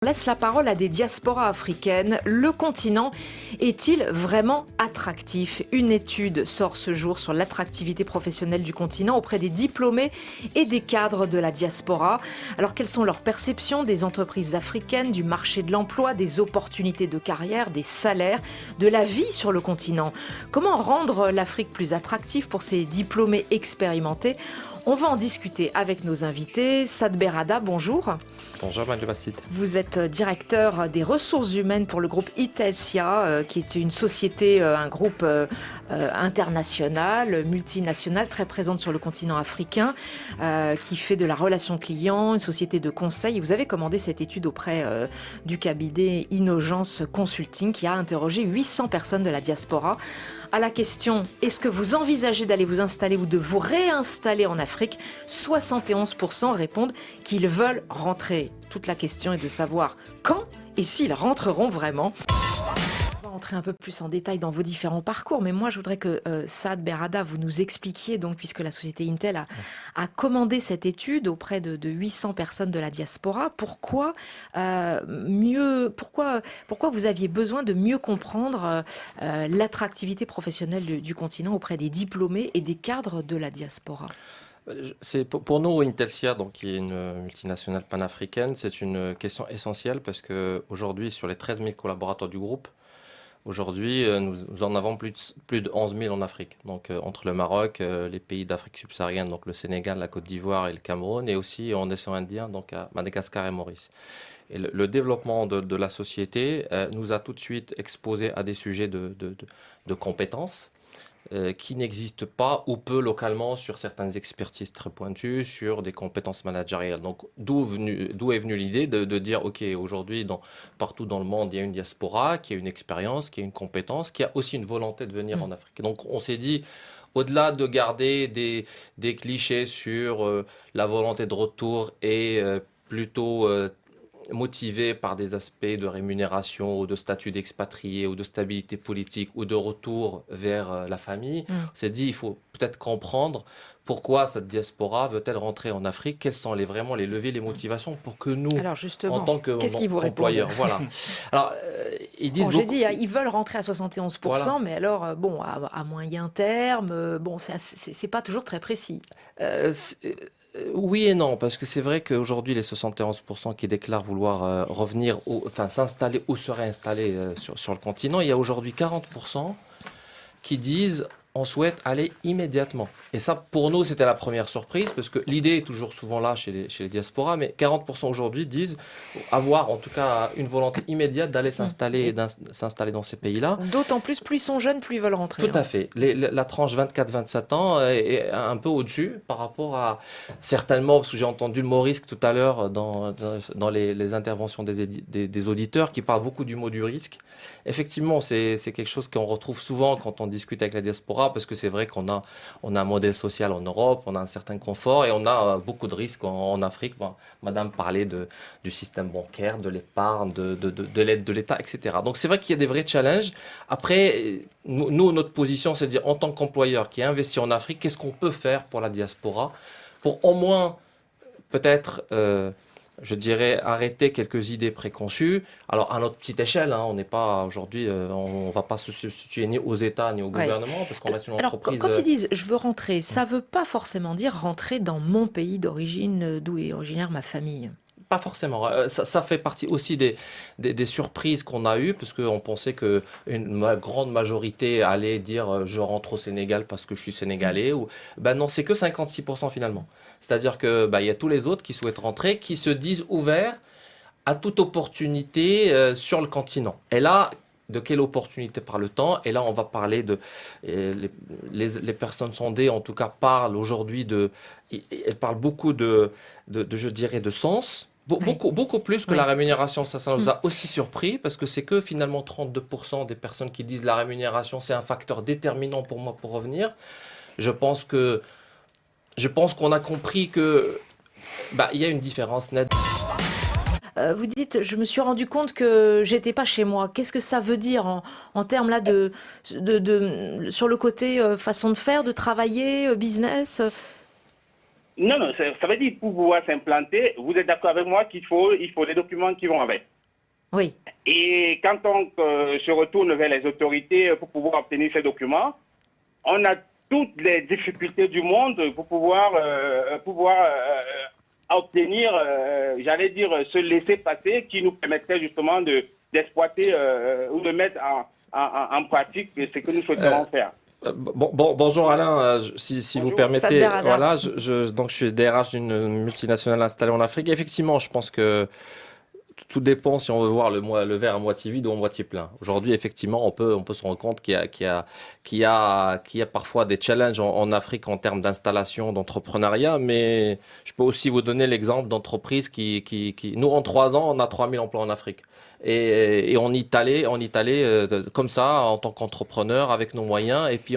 On laisse la parole à des diasporas africaines. Le continent est-il vraiment attractif? Une étude sort ce jour sur l'attractivité professionnelle du continent auprès des diplômés et des cadres de la diaspora. Alors, quelles sont leurs perceptions des entreprises africaines, du marché de l'emploi, des opportunités de carrière, des salaires, de la vie sur le continent? Comment rendre l'Afrique plus attractive pour ces diplômés expérimentés? On va en discuter avec nos invités. Saad Berrada, bonjour. Bonjour Manuel Bastide. Vous êtes directeur des ressources humaines pour le groupe Itelsia, qui est une société, un groupe international, multinational, très présente sur le continent africain, qui fait de la relation client, une société de conseil. Et vous avez commandé cette étude auprès du cabinet Innogence Consulting, qui a interrogé 800 personnes de la diaspora. À la question « Est-ce que vous envisagez d'aller vous installer ou de vous réinstaller en Afrique ?», 71% répondent qu'ils veulent rentrer. Toute la question est de savoir quand et s'ils rentreront vraiment. On va entrer un peu plus en détail dans vos différents parcours, mais moi je voudrais que Saad Berrada, vous nous expliquiez, donc, puisque la société Intel a commandé cette étude auprès de 800 personnes de la diaspora, pourquoi vous aviez besoin de mieux comprendre l'attractivité professionnelle du continent auprès des diplômés et des cadres de la diaspora? Pour nous, Intelsia, donc, qui est une multinationale panafricaine, c'est une question essentielle parce qu'aujourd'hui, sur les 13 000 collaborateurs du groupe, aujourd'hui, nous en avons plus de 11 000 en Afrique. Donc, entre le Maroc, les pays d'Afrique subsaharienne, donc le Sénégal, la Côte d'Ivoire et le Cameroun, et aussi en océan Indien, donc à Madagascar et Maurice. Et le développement de la société nous a tout de suite exposé à des sujets de compétences qui n'existent pas ou peu localement sur certaines expertises très pointues, sur des compétences managériales. Donc, d'où est venue l'idée de dire, OK, aujourd'hui, partout dans le monde, il y a une diaspora qui a une expérience, qui a une compétence, qui a aussi une volonté de venir en Afrique. Donc, on s'est dit, au-delà de garder des clichés sur la volonté de retour et plutôt motivés par des aspects de rémunération ou de statut d'expatrié ou de stabilité politique ou de retour vers la famille, on s'est dit il faut peut-être comprendre pourquoi cette diaspora veut-elle rentrer en Afrique, quels sont vraiment les leviers, les motivations pour que nous, alors justement, en tant qu'employeurs, voilà. Alors, ils disent j'ai dit, ils veulent rentrer à 71%, voilà. Mais alors, bon, à moyen terme, bon, c'est pas toujours très précis. Oui et non, parce que c'est vrai qu'aujourd'hui, les 71% qui déclarent vouloir revenir, s'installer ou se réinstaller sur le continent, il y a aujourd'hui 40% qui disent on souhaite aller immédiatement. Et ça, pour nous, c'était la première surprise, parce que l'idée est toujours souvent là chez les diasporas, mais 40% aujourd'hui disent avoir en tout cas une volonté immédiate d'aller s'installer dans ces pays-là. D'autant plus ils sont jeunes, plus ils veulent rentrer. Tout à fait. La tranche 24-27 ans est un peu au-dessus par rapport à, certainement, parce que j'ai entendu le mot risque tout à l'heure dans les interventions des auditeurs qui parlent beaucoup du mot du risque. Effectivement, c'est quelque chose qu'on retrouve souvent quand on discute avec la diaspora, parce que c'est vrai qu'on a un modèle social en Europe, on a un certain confort et on a beaucoup de risques en Afrique. Bon, Madame parlait du système bancaire, de l'épargne, de l'aide de l'État, etc. Donc c'est vrai qu'il y a des vrais challenges. Après, nous, notre position, c'est de dire en tant qu'employeur qui a investi en Afrique, qu'est-ce qu'on peut faire pour la diaspora pour au moins peut-être je dirais, arrêter quelques idées préconçues. Alors, à notre petite échelle, on n'est pas aujourd'hui, on ne va pas se substituer ni aux États ni au gouvernement, parce qu'on reste une entreprise... Alors, quand ils disent « je veux rentrer », ça ne veut pas forcément dire rentrer dans mon pays d'origine, d'où est originaire ma famille. Pas forcément. Ça fait partie aussi des surprises qu'on a eues, parce qu'on pensait qu'une grande majorité allait dire je rentre au Sénégal parce que je suis sénégalais. Ben non, c'est que 56% finalement. C'est-à-dire qu'il y a tous les autres qui souhaitent rentrer, qui se disent ouverts à toute opportunité sur le continent. Et là, de quelle opportunité parle-t-on? Et là, on va parler les personnes sondées, en tout cas, parlent aujourd'hui elles parlent beaucoup je dirais, de sens. Beaucoup plus que la rémunération. Ça nous a aussi surpris, parce que c'est que finalement 32% des personnes qui disent la rémunération, c'est un facteur déterminant pour moi pour revenir. Je pense qu'on a compris que il y a une différence nette. Vous dites, je me suis rendu compte que j'étais pas chez moi. Qu'est-ce que ça veut dire en termes là sur le côté façon de faire, de travailler, business? Non, ça veut dire pour pouvoir s'implanter, vous êtes d'accord avec moi qu'il faut les documents qui vont avec. Oui. Et quand on se retourne vers les autorités pour pouvoir obtenir ces documents, on a toutes les difficultés du monde pour pouvoir obtenir, j'allais dire, ce laisser-passer qui nous permettrait justement d'exploiter ou de mettre en pratique ce que nous souhaiterons faire. Bonjour Alain, si vous permettez, voilà, donc je suis DRH d'une multinationale installée en Afrique. Effectivement, je pense que tout dépend si on veut voir le verre à moitié vide ou à moitié plein. Aujourd'hui, effectivement, on peut se rendre compte qu'il y a parfois des challenges en Afrique en termes d'installation, d'entrepreneuriat, mais je peux aussi vous donner l'exemple d'entreprises nous, en 3 ans, on a 3000 emplois en Afrique. Et on y est allé comme ça, en tant qu'entrepreneur, avec nos moyens, et puis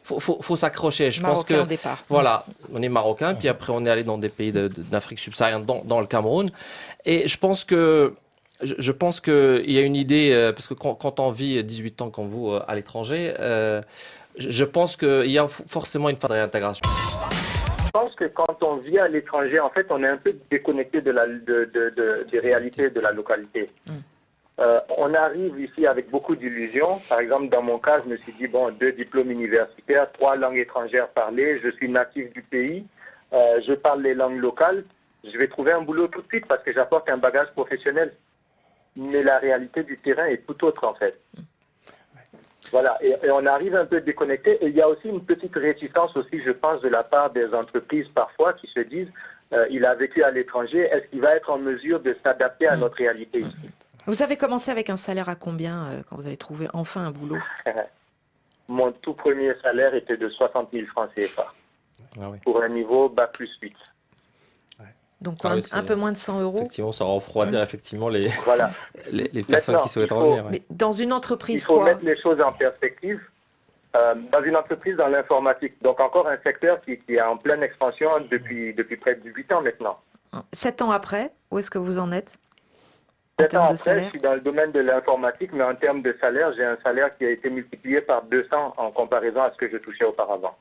faut s'accrocher. Je pense que, au départ. voilà, on est marocain, puis après on est allé dans des pays d'Afrique subsaharienne, dans le Cameroun. Et je pense qu'il y a une idée, parce que quand on vit 18 ans comme vous à l'étranger, je pense qu'il y a forcément une phase de réintégration. Je pense que quand on vit à l'étranger, en fait, on est un peu déconnecté des réalités de la localité. On arrive ici avec beaucoup d'illusions. Par exemple, dans mon cas, je me suis dit, 2 diplômes universitaires, 3 langues étrangères parlées, je suis natif du pays, je parle les langues locales, je vais trouver un boulot tout de suite parce que j'apporte un bagage professionnel. Mais la réalité du terrain est tout autre, en fait. Voilà, et on arrive un peu déconnecté. Et il y a aussi une petite réticence aussi, je pense, de la part des entreprises parfois qui se disent, il a vécu à l'étranger, est-ce qu'il va être en mesure de s'adapter à notre réalité ici? Vous avez commencé avec un salaire à combien quand vous avez trouvé enfin un boulot? Mon tout premier salaire était de 60 000 francs CFA, pour un niveau Bac+8. Donc un peu moins de 100 euros. Effectivement, ça va refroidir effectivement les personnes Maintenant, qui souhaitent revenir. Mais dans une entreprise, il faut mettre les choses en perspective. Dans une entreprise dans l'informatique, donc encore un secteur qui est en pleine expansion depuis près de 8 ans maintenant. 7 ans après, où est-ce que vous en êtes? 7 ans après, je suis dans le domaine de l'informatique, mais en termes de salaire, j'ai un salaire qui a été multiplié par 200 en comparaison à ce que je touchais auparavant.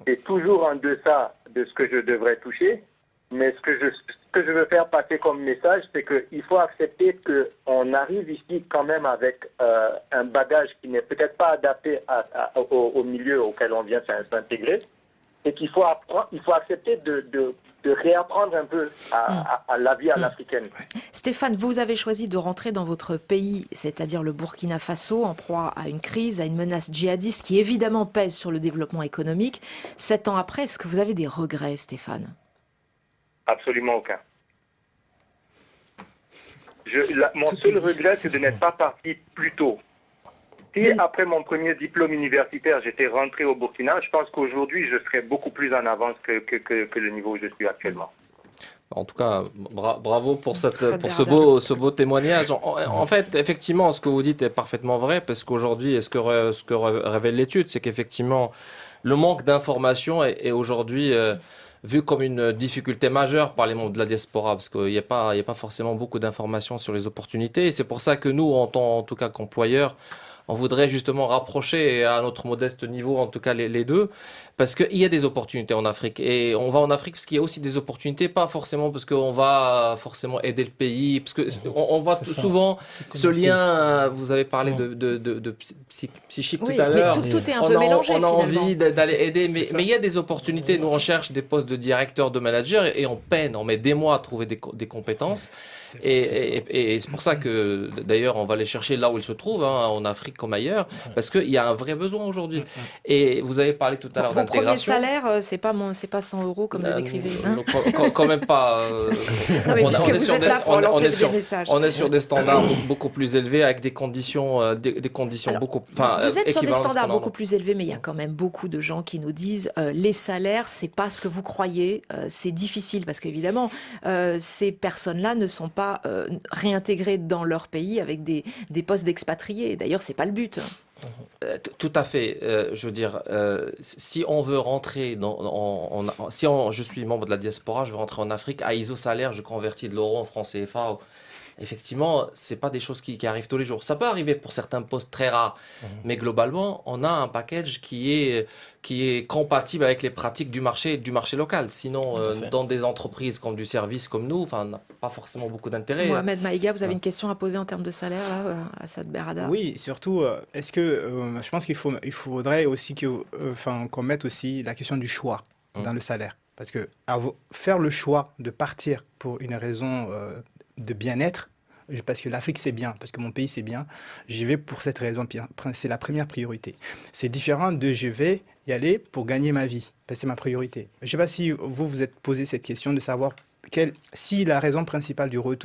Et toujours en deçà de ce que je devrais toucher, mais ce que je veux faire passer comme message, c'est qu'il faut accepter qu'on arrive ici quand même avec un bagage qui n'est peut-être pas adapté au milieu auquel on vient s'intégrer, et qu'il faut accepter de réapprendre un peu à la vie à l'africaine. Stéphane, vous avez choisi de rentrer dans votre pays, c'est-à-dire le Burkina Faso, en proie à une crise, à une menace djihadiste qui évidemment pèse sur le développement économique. 7 ans après, est-ce que vous avez des regrets, Stéphane? Absolument aucun. Mon seul regret, c'est de n'être pas parti plus tôt. Si après mon premier diplôme universitaire, j'étais rentré au Burkina, je pense qu'aujourd'hui, je serais beaucoup plus en avance que le niveau où je suis actuellement. En tout cas, bravo pour ce beau témoignage. En fait, effectivement, ce que vous dites est parfaitement vrai, parce qu'aujourd'hui, ce que révèle l'étude, c'est qu'effectivement, le manque d'information est aujourd'hui vu comme une difficulté majeure par les membres de la diaspora, parce qu'il n'y a pas forcément beaucoup d'informations sur les opportunités. Et c'est pour ça que nous, en tout cas qu'employeurs, on voudrait justement rapprocher à notre modeste niveau, en tout cas les deux, parce qu'il y a des opportunités en Afrique. Et on va en Afrique parce qu'il y a aussi des opportunités, pas forcément parce qu'on va forcément aider le pays, parce qu'on voit souvent ce lien, vous avez parlé de psychique tout à l'heure. Mais tout est un peu mélangé on a finalement. envie d'aller aider, mais il y a des opportunités. Nous, on cherche des postes de directeur, de manager, et on peine, on met des mois à trouver des compétences. Et c'est pour ça que, d'ailleurs, on va les chercher là où ils se trouvent, en Afrique comme ailleurs, parce qu'il y a un vrai besoin aujourd'hui. Et vous avez parlé tout à l'heure d'intégration. Premier salaire, c'est pas 100 euros comme le décrivez. Quand même pas. On est sur des standards beaucoup plus élevés, avec des conditions beaucoup. Vous êtes sur des standards beaucoup plus élevés, mais il y a quand même beaucoup de gens qui nous disent les salaires, c'est pas ce que vous croyez, c'est difficile parce qu'évidemment, ces personnes-là ne sont pas réintégrées dans leur pays avec des postes d'expatriés. D'ailleurs, c'est pas le but. Tout à fait. Je veux dire, si on veut rentrer je suis membre de la diaspora, je veux rentrer en Afrique, à ISO salaire, je convertis de l'euro en francs CFA. effectivement, c'est pas des choses qui arrivent tous les jours. Ça peut arriver pour certains postes très rares, mais globalement, on a un package qui est compatible avec les pratiques du marché local. Sinon, dans des entreprises comme du service comme nous, on n'a pas forcément beaucoup d'intérêt. Mohamed Maïga, vous avez une question à poser en termes de salaire là, à Assad Berhada? Oui, surtout, est-ce que je pense qu'il faudrait aussi qu'on mette aussi la question du choix dans le salaire. Parce que faire le choix de partir pour une raison de bien-être, parce que l'Afrique c'est bien, parce que mon pays c'est bien, j'y vais pour cette raison, c'est la première priorité. C'est différent de je vais y aller pour gagner ma vie, parce que c'est ma priorité. Je ne sais pas si vous êtes posé cette question de savoir si la raison principale du retour